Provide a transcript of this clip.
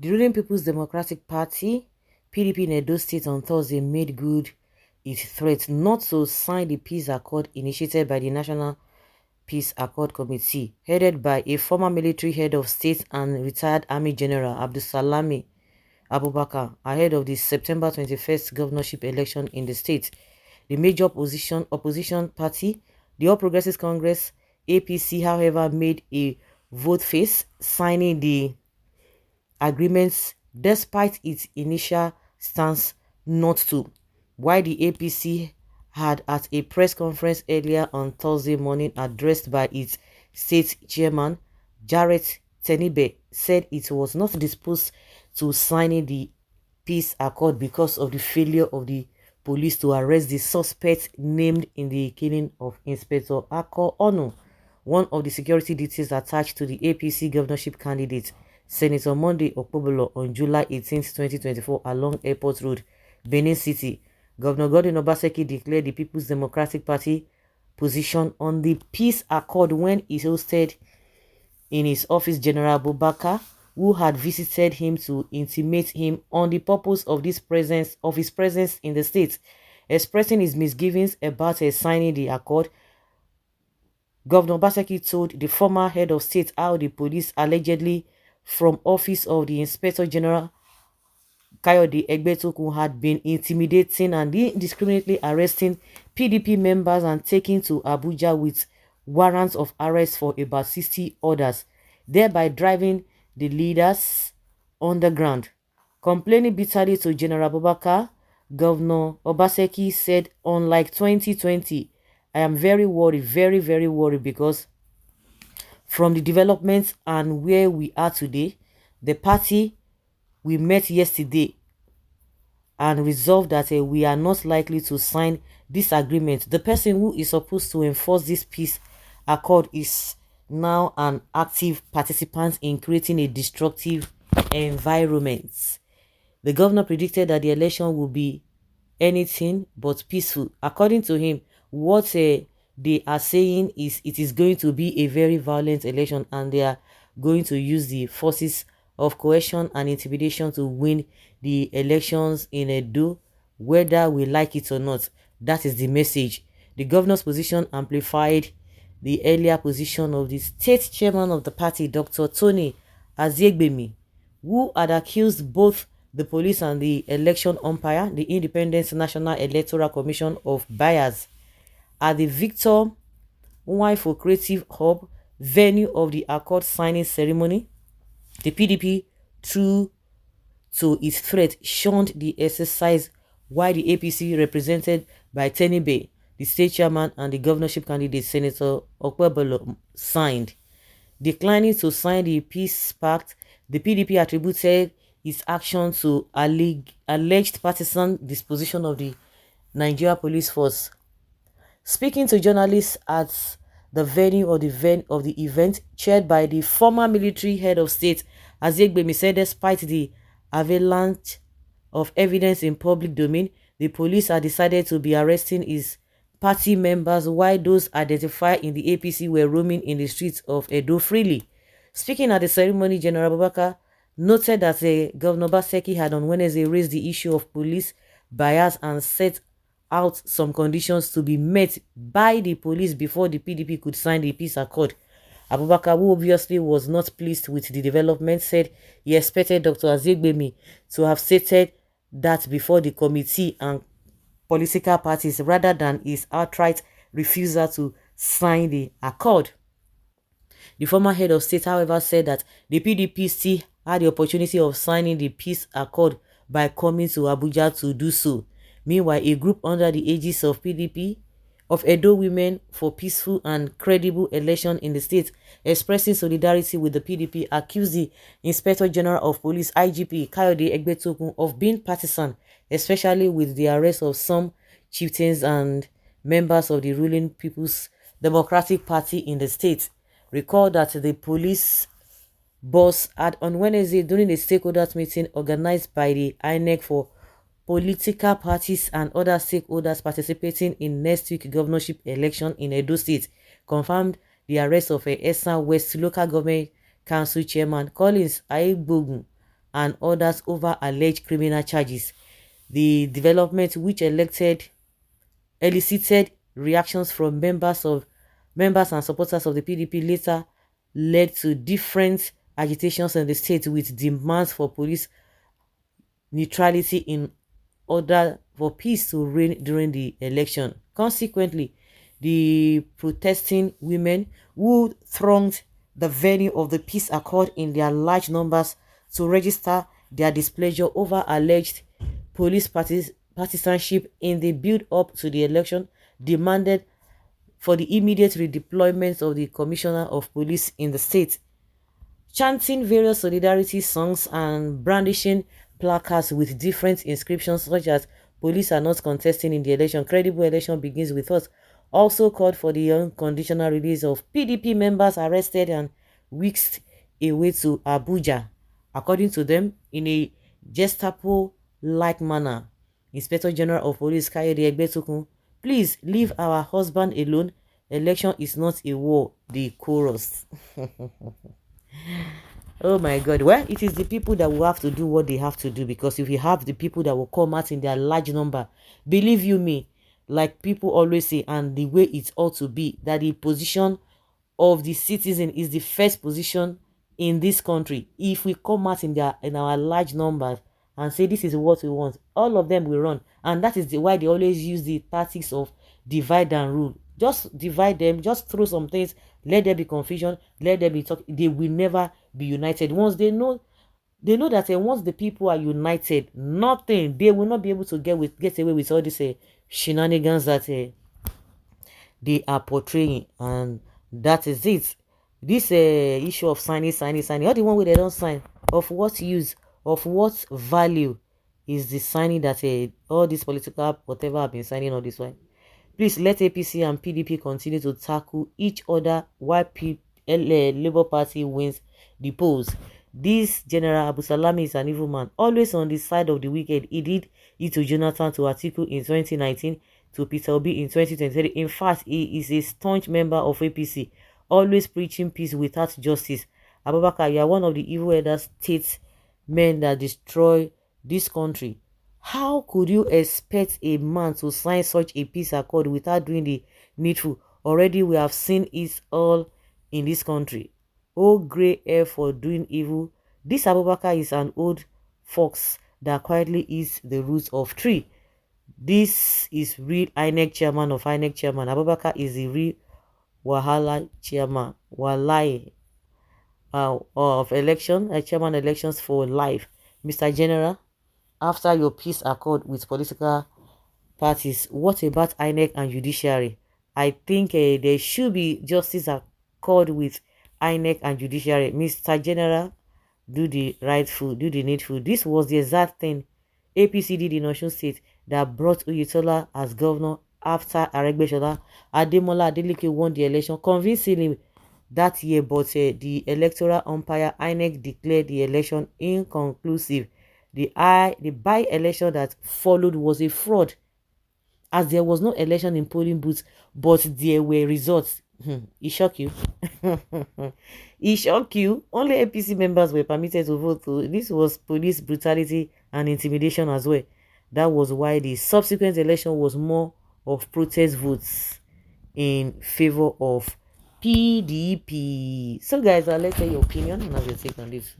The ruling People's Democratic Party, PDP in Edo State on Thursday made good its threat not to sign the peace accord initiated by the National Peace Accord Committee, headed by a former military head of state and retired Army General Abdusalami Abubakar, ahead of the September 21st governorship election in the state. The major opposition party, the All Progressives Congress, APC, however, made a vote face, signing the agreements despite its initial stance not to, while the APC had at a press conference earlier on Thursday morning addressed by its state chairman, Jarrett Tenibe, said it was not disposed to signing the peace accord because of the failure of the police to arrest the suspect named in the killing of Inspector Ako Onu, one of the security details attached to the APC governorship candidate, Senator Monday Okpobolo, on July 18, 2024 along Airport Road, Benin City. Governor Godwin Obaseki declared the People's Democratic Party position on the peace accord when he hosted in his office General Abubakar, who had visited him to intimate him on the purpose of his presence in the state. Expressing his misgivings about signing the accord, Governor Obaseki told the former head of state how the police allegedly from office of the Inspector General Kayode Egbetokun had been intimidating and indiscriminately arresting PDP members and taking to Abuja with warrants of arrest for about 60 others, thereby driving the leaders underground. Complaining bitterly to General Abubakar, Governor Obaseki said, unlike 2020, I am very worried, very worried, because from the developments and where we are today, the party we met yesterday and resolved that we are not likely to sign this agreement. The person who is supposed to enforce this peace accord is now an active participant in creating a destructive environment. The governor predicted that the election will be anything but peaceful. According to him, what they are saying is it is going to be a very violent election, and they are going to use the forces of coercion and intimidation to win the elections in Edo, whether we like it or not. That is the message. The governor's position amplified the earlier position of the state chairman of the party, Dr. Tony Aziegbemi, who had accused both the police and the election umpire, the Independent National Electoral Commission, of bias. At the Victor Nwifo Creative Hub venue of the accord signing ceremony, the PDP, true to its threat, shunned the exercise, while the APC, represented by Tenibe, the state chairman, and the governorship candidate, Senator Okpebolo, signed. Declining to sign the peace pact, the PDP attributed its action to alleged partisan disposition of the Nigeria Police Force. Speaking to journalists at the venue of the event, chaired by the former military head of state, Aziegbemi, said despite the avalanche of evidence in public domain, the police had decided to be arresting his party members, while those identified in the APC were roaming in the streets of Edo freely. Speaking at the ceremony, General Abubakar noted that Governor Obaseki had on Wednesday raised the issue of police bias and set out some conditions to be met by the police before the PDP could sign the peace accord. Abubakar, who obviously was not pleased with the development, said he expected Dr. Aziegbemi to have stated that before the committee and political parties, rather than his outright refusal to sign the accord. The former head of state, however, said that the PDP still had the opportunity of signing the peace accord by coming to Abuja to do so. Meanwhile, a group under the aegis of PDP, of Edo Women for Peaceful and Credible Election in the state, expressing solidarity with the PDP, accused the Inspector General of Police, IGP Kayode Egbetokun, of being partisan, especially with the arrest of some chieftains and members of the ruling People's Democratic Party in the state. Recall that the police boss had on Wednesday, during a stakeholders meeting organized by the INEC for political parties and other stakeholders participating in next week's governorship election in Edo State, confirmed the arrest of a Esa West Local Government Council Chairman Collins Aigbogun and others over alleged criminal charges. The development, which elicited reactions from members and supporters of the PDP, later led to different agitations in the state with demands for police neutrality in order for peace to reign during the election. Consequently, the protesting women who thronged the venue of the peace accord in their large numbers to register their displeasure over alleged police partisanship in the build-up to the election demanded for the immediate redeployment of the commissioner of police in the state, chanting various solidarity songs and brandishing placards with different inscriptions such as "Police are not contesting in the election, credible election begins with us." Also called for the unconditional release of PDP members arrested and whisked away to Abuja. According to them, in a Gestapo-like manner, Inspector General of Police Kayode Egbetokun, "Please leave our husband alone. Election is not a war," the chorus. Oh my God. Well, it is the people that will have to do what they have to do, because if you have the people that will come out in their large number, believe you me, like people always say, and the way it ought to be, that the position of the citizen is the first position in this country. If we come out in our large numbers and say this is what we want, all of them will run. And that is why they always use the tactics of divide and rule. Just divide them, just throw some things, let there be confusion, let there be talk. They will never be united. Once they know that once the people are united, nothing, they will not be able to get away with all these shenanigans that they are portraying. And that is it. This issue of signing, all the one where they don't sign, of what use, of what value is the signing that all these political whatever have been signing all this way? Please let APC and PDP continue to tackle each other while Labour Party wins the polls. This General Abdusalami is an evil man, always on the side of the wicked. He did it to Jonathan, to Atiku in 2019, to Peter Obi in 2023. In fact, he is a staunch member of APC, always preaching peace without justice. Abubakar, you are one of the evil elder statesmen that destroy this country. How could you expect a man to sign such a peace accord without doing the needful? Already we have seen it all in this country. Oh, grey hair for doing evil. This Abubakar is an old fox that quietly eats the roots of tree. This is real INEC chairman of INEC chairman. Abubakar is the real Wahala chairman. Walai of chairman elections for life. Mr. General, after your peace accord with political parties, what about INEC and judiciary? I think there should be justice accord with INEC and judiciary. Mr. General, do the rightful, do the needful. This was the exact thing APC did in Osun State that brought Oyetola as governor after Aregbesola. Ademola Adeleke won the election convincingly that year, but the electoral umpire INEC declared the election inconclusive. The by-election that followed was a fraud, as there was no election in polling booths, but there were results. It shocked you? It shocked you? Only APC members were permitted to vote. This was police brutality and intimidation as well. That was why the subsequent election was more of protest votes in favor of PDP. So guys, let's hear your opinion and have your take on this.